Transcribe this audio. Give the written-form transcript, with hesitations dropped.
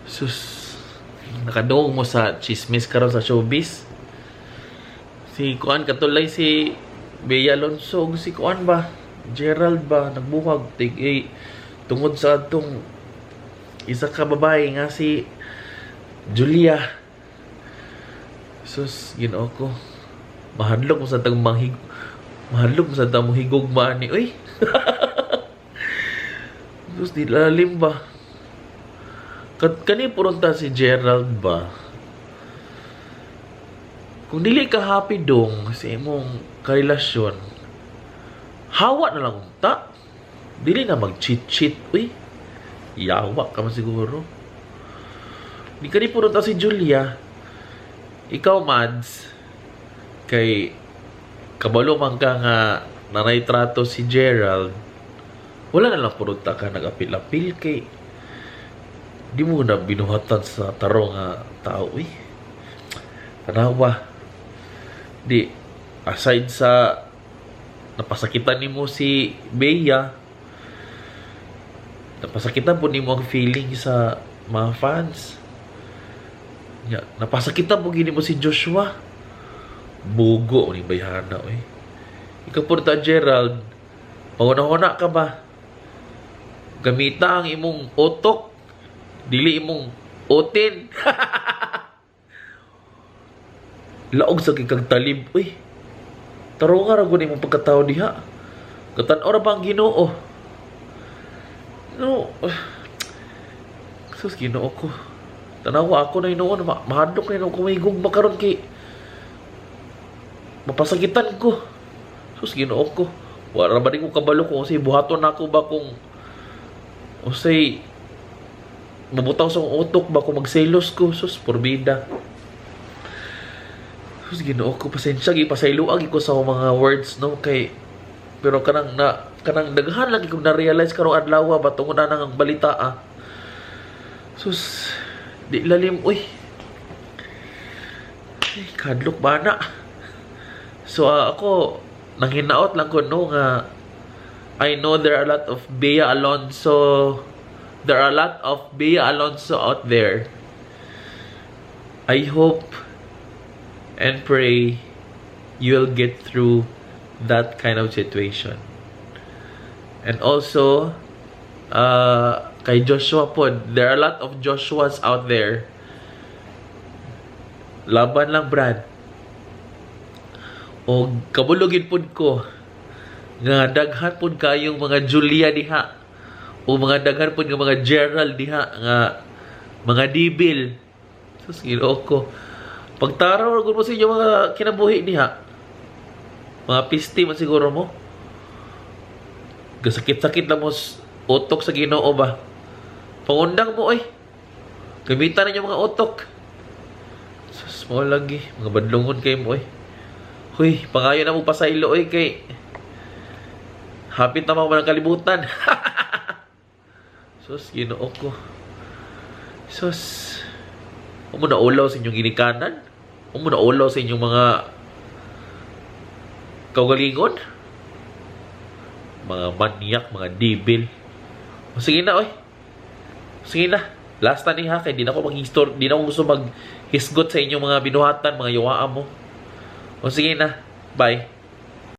Sus, nakadungog mo sa chismis karon sa showbiz. Si Kuan katulay si Bea Alonso, si Kuan ba? Gerald ba nagbuhag tungod sa atong isa ka babae nga si Julia. Sus, Ginoo ko. Mahadlok mo sa tang mahadlok mo sa tang higugmaan ni uy. Sus, di lalim ba? Kani puronta si Gerald ba? Kung dili ka happy dong sa imong karelasyon, hawa na lang ta. Dili na mag-cheat-cheat, uy. Yawa ka man siguro. Di kani puronta si Julia. Ikaw, Mads, kay kabalo man ka nga nanay trato si Gerald, wala na lang puronta ka nag-apil-apil kay di mo na binuhatan sa taro nga tao, eh. Tanawa. Di, aside sa napasakitan ni mo si Bea, napasakitan po ni mo ang feeling sa mga fans. Ya, napasakitan po gini mo si Joshua. Bugo ni bayhana, eh. Ikaw po ta, Gerald, pauna-una ka ba? Gamita ang imong otok, dili imong otin. Laog sa kikag talib, uy. Taro nga rago ni mong pagkatao diha. Katan ora ba ang Ginoo? No. Sus, Ginoo ko. Tanawa ako na inoon, mahadlok na inoon kumigog makaroon kay mapasakitan ko. Sus, Ginoo ko. Wala ba rin ko kabalo kung say buhaton ako ba kung o say mabutaw sa utok ba kung magselos ko. Sus, porbida. Sus, Ginoo ko, pasensya gipasayloag ko sa mga words, no, kay pero kanang daghan lagi ko na-realize karong adlaw ba tungod na nang balita, ah. Sus, di lalim, uy. Ay, kadlok ba na? So, ako nanghinaot lang ko, no, nga I know there are a lot of Bea Alonso out there. I hope and pray you'll get through that kind of situation. And also, kay Joshua po, there are a lot of Joshuas out there. Laban lang, Brad. O kabulogin po ko nga daghan po kayong mga Julia diha o mga daghan po nga mga Gerald diha nga mga Dibil. Sus, Ginoo ko. Pagtaraw mo sa inyo mga kinabuhi diha. Mga pisti man siguro mo. Gasakit-sakit lang mo utok sa Ginoo ba. Pangundang mo, oy. Gamitan ninyo mga utok. Sus, mo lagi. Mga badlungon kayo mo, oy. Huy, pangayo na mo pasaylo, oy, kay hapit na mga ng kalibutan. Sus, Ginoo ko. Sus, mo na ulaw sa inyong ginikanan? Mo na ulaw sa inyong mga kaugalingon? Mga manyak, mga dibil. O sige na, oy. Sige na. Last na ni ha, kaya di na ako gusto maghisgot sa inyong mga binuhatan, mga yuwaan mo. O sige na. Bye.